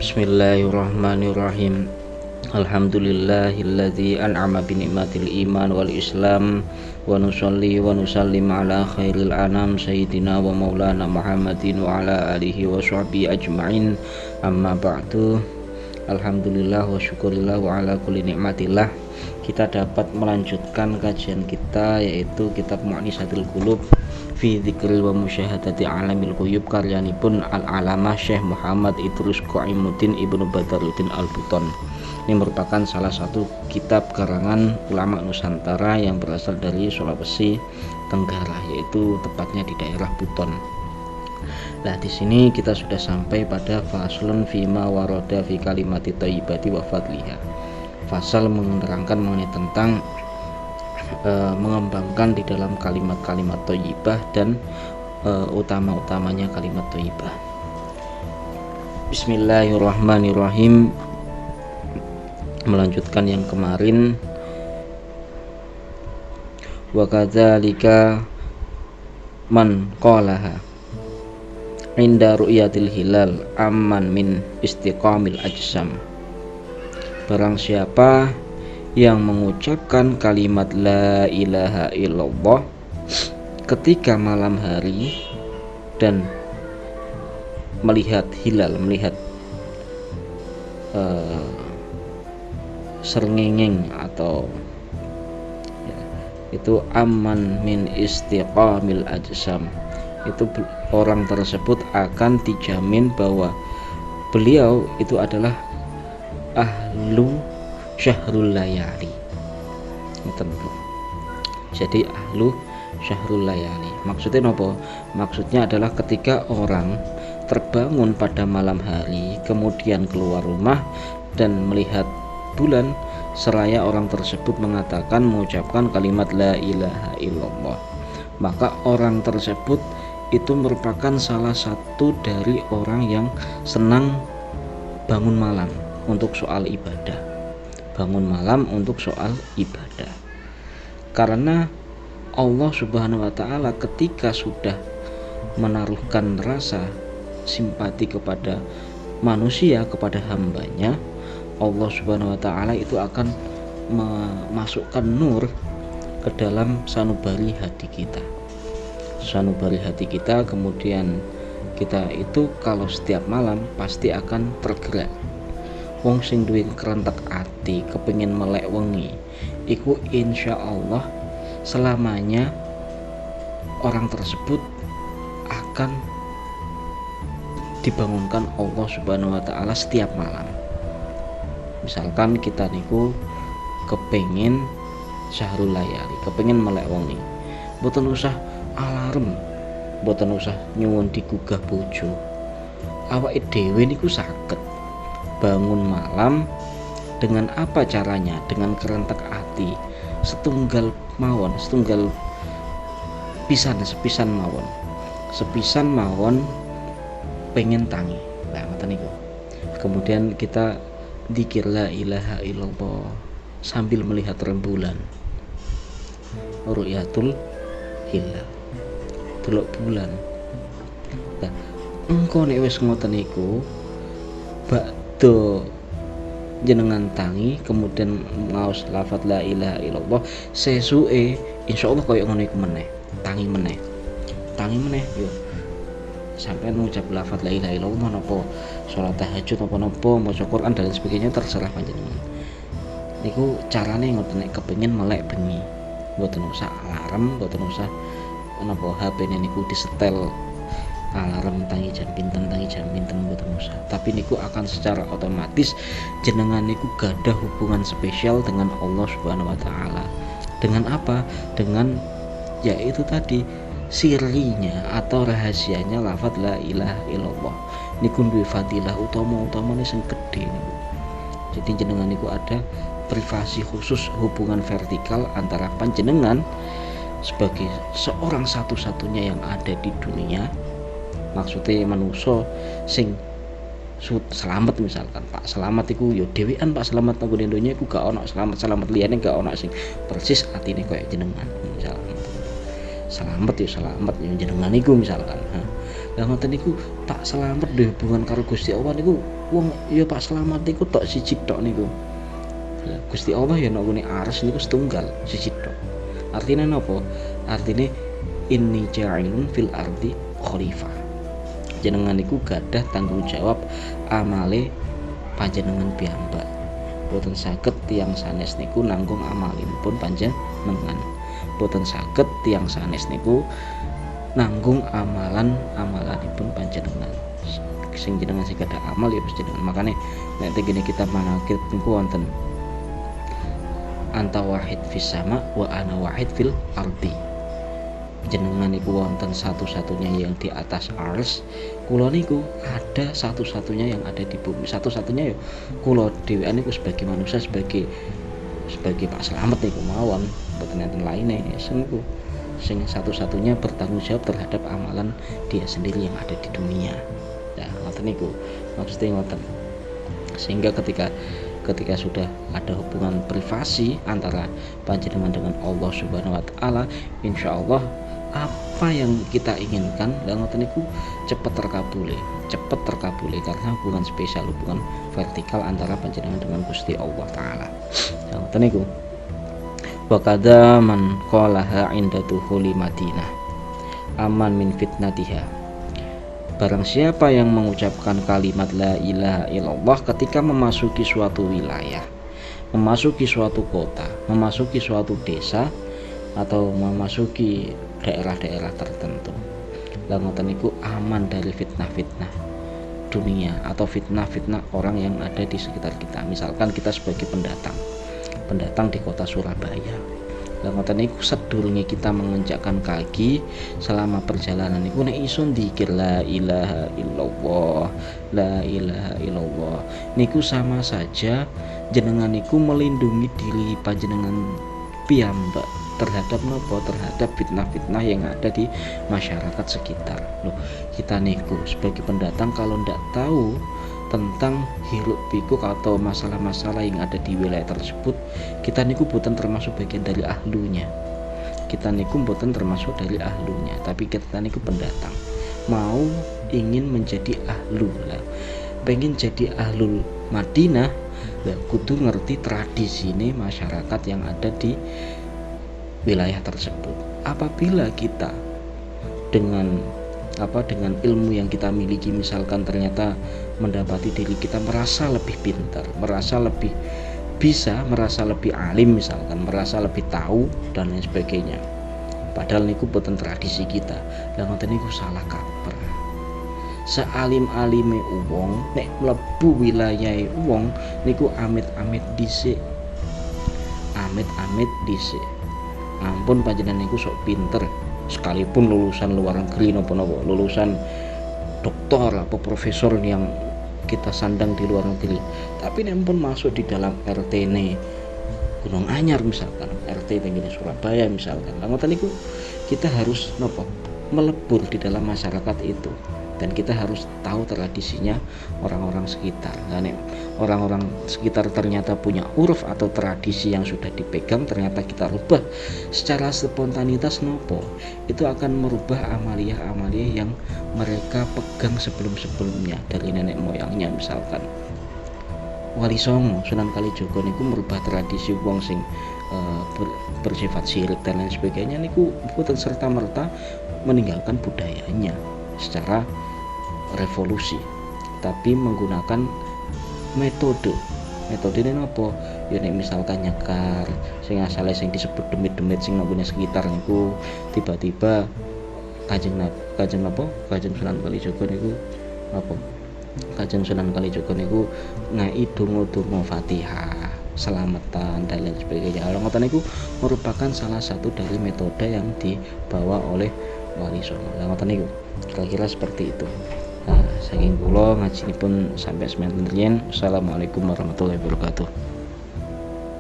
Bismillahirrahmanirrahim. Alhamdulillahilladzi an'ama bi ni'matil iman wal islam wa nusalli wa nusallim ala khairil anam sayyidina wa maulana Muhammadin wa ala alihi wa sahbihi ajma'in. Amma ba'du. Alhamdulillah wa syukurillah wa ala kulli nikmatillah. Kita dapat melanjutkan kajian kita, yaitu kitab Mu'nisatul Qulub fi dzikril wa musyahadati alamil ghuyub karyanipun al-alamah Syekh Muhammad Idrus Qaimuddin Ibnu Badaruddin Al-Buton. Ini merupakan salah satu kitab karangan ulama Nusantara yang berasal dari Sulawesi Tenggara, yaitu tepatnya di daerah Buton. Nah, di sini kita sudah sampai pada faslun fima waroda fi kalimati thayyibati wa fadliha. Fasal menerangkan mengenai tentang mengembangkan di dalam kalimat-kalimat thayyibah dan utama-utamanya kalimat thayyibah. Bismillahirrahmanirrahim. Melanjutkan yang kemarin, wa kadzalika man qalaha inda ru'yatil hilal amman min istiqamil ajsam. Barang siapa yang mengucapkan kalimat la ilaha illallah ketika malam hari dan melihat hilal, melihat srengenge atau itu aman min istiqamil ajsam, itu orang tersebut akan dijamin bahwa beliau itu adalah ahlu syahrul layali. Jadi ahlu syahrul layali maksudnya apa? Maksudnya adalah ketika orang terbangun pada malam hari kemudian keluar rumah dan melihat bulan, seraya orang tersebut mengatakan, mengucapkan kalimat la ilaha illallah, maka orang tersebut itu merupakan salah satu dari orang yang senang bangun malam untuk soal ibadah. Bangun malam untuk soal ibadah. Karena Allah Subhanahu wa taala ketika sudah menaruhkan rasa simpati kepada manusia, kepada hambanya, Allah Subhanahu wa taala itu akan memasukkan nur ke dalam sanubari hati kita. Sanubari hati kita, kemudian kita itu kalau setiap malam pasti akan tergerak. Wong sing duwe kerentek ati kepengin melek wengi iku insya Allah selamanya orang tersebut akan dibangunkan Allah Subhanahu wa taala setiap malam. Misalkan kita niku kepengin syahrul layali, kepengin melek wengi, mboten usah alarm, mboten usah nyuwun digugah bojo, awake dhewe niku saged bangun malam. Dengan apa caranya? Dengan kerentek hati, setunggal mawon, setunggal sepisan mawon pengen tangi. Nah, ngoten niku. Kemudian kita dzikir la ilaha illallah sambil melihat rembulan. Ru'yatul hilal, delok bulan. Nah, engko nek wis ngoten niku bakdo jenengan tangi kemudian ngaos lafaz la ilaha illallah, sesuke insyaallah koyo ngono iku meneh, tangi meneh yo sampai ngucap lafaz la ilaha illallah napa salat tahajud napa maca Quran dan sebagainya, terserah panjenengan. Niku carane ngoten nek kepengin melek bengi, mboten usah alarm, mboten usah napa HP-ne niku disetel alarm tangi jam pinten mboten usah, tapi niku akan secara otomatis jenengan niku gadah hubungan spesial dengan Allah Subhanahu wa taala. Dengan apa? Dengan yaitu tadi sirinya atau rahasianya lafaz la ilaha illallah niku duwe fadilah utama-utamane sing gedhe niku. Jadi jenengan niku ada privasi khusus, hubungan vertikal antara panjenengan sebagai seorang satu-satunya yang ada di dunia. Maksudnya manusia sing selamat, misalkan Pak Selamat iku yo dhewean Pak Selamat nang dunya iku gak ono selamat liyane, gak ono sing persis atine koyo jenengan misalkan. Selamat yo jenengan iku misalkan. Lah ngoten niku tak selamat di hubungan karo Gusti Allah niku wong ya Pak selamat niku tok siji tok niku. Lah Gusti Allah ya nek ngene arsy niku setunggal siji tok. Artinya napa? Artinya inni ja'ilun fil ardi khalifah. Jenengan niku gadah tanggung jawab amale panjenengan piyambak. Boten saged tiyang sanes niku nanggung amalipun panjenengan. Boten saged tiyang sanes niku nanggung amalanipun panjenengan. Sing jenengan sing gadah amal ya panjenengan. Makane nek tengene kita manakib niku wonten anta wahid fis sama wa ana wahid fil ardi. Jenengan niku wonten satu-satunya yang di atas ars, kula niku ada satu-satunya yang ada di bumi. Satu-satunya ya kula dhewean niku sebagai manusia, sebagai Pak Slamet niku mawon, mboten enten lainnya. Sing satu-satunya bertanggung jawab terhadap amalan dia sendiri yang ada di dunia. Nah, ngoten niku. Maksudnya ngoten. Sehingga ketika sudah ada hubungan privasi antara panjenengan dengan Allah Subhanahu wa taala, insyaallah apa yang kita inginkan dan ngoten niku cepet terkabuli karena hubungan spesial, hubungan vertikal antara panjenengan dengan Gusti Allah taala. Ngoten niku. Wa kadza man qalaha inda dukhuli Madinah aman min fitnatiha. Barang siapa yang mengucapkan kalimat la ilaha illallah ketika memasuki suatu wilayah, memasuki suatu kota, memasuki suatu desa, atau memasuki daerah-daerah tertentu, lah ngoten niku aman dari fitnah-fitnah dunia atau fitnah-fitnah orang yang ada di sekitar kita. Misalkan kita sebagai pendatang di kota Surabaya, lah ngoten niku sedurunge kita menginjakkan kaki selama perjalanan niku nek iso dzikir la ilaha illallah niku sama saja jenengan niku melindungi diri panjenengan piyambak terhadap fitnah-fitnah yang ada di masyarakat sekitar. Loh, kita niku sebagai pendatang kalau ndak tahu tentang hiruk pikuk atau masalah-masalah yang ada di wilayah tersebut, kita niku boten termasuk bagian dari ahlunya. Tapi kita niku pendatang mau ingin menjadi ahlu lah, pengen jadi ahlul Madinah lah, kudu ngerti tradisi ini masyarakat yang ada di wilayah tersebut. Apabila kita dengan ilmu yang kita miliki, misalkan ternyata mendapati diri kita merasa lebih pintar, merasa lebih bisa, merasa lebih alim, misalkan merasa lebih tahu dan lain sebagainya, padahal niku boten tradisi kita, lah ngoten niku salah kaprah. Sealim-alime wong nek mlebu wilayahe wong niku amit-amit dhisik. Ampun panjenengan niku sok pinter, sekalipun lulusan luar negeri napa-napa, lulusan doktor atau profesor yang kita sandang di luar negeri, tapi nek pun masuk di dalam RT ne Gunung Anyar misalkan, RT tinggi Surabaya misalkan, ngoten niku kita harus melebur di dalam masyarakat itu, dan kita harus tahu tradisinya orang-orang sekitar. Nah, orang-orang sekitar ternyata punya uruf atau tradisi yang sudah dipegang, ternyata kita rubah secara spontanitas itu akan merubah amalia-amalia yang mereka pegang sebelum-sebelumnya dari nenek moyangnya. Misalkan Wali Songo Sunan Kalijaga niku merubah tradisi wong sing bersifat syirik dan lain sebagainya niku boten serta-merta meninggalkan budayanya secara revolusi, tapi menggunakan metode ini apa ya, nek misalkan nyekar sing asale sing disebut demit-demit sing nang sekitar niku tiba-tiba Kanjeng Sunan Kalijaga niku Kanjeng Sunan Kalijaga niku ngai donga-donga Fatihah, selamatan dan lain sebagainya. Ngoten niku merupakan salah satu dari metode yang dibawa oleh Wali Songo. Ngoten niku kira-kira seperti itu. Saking kula ngajinipun sampai semanten riyen. Assalamualaikum warahmatullahi wabarakatuh.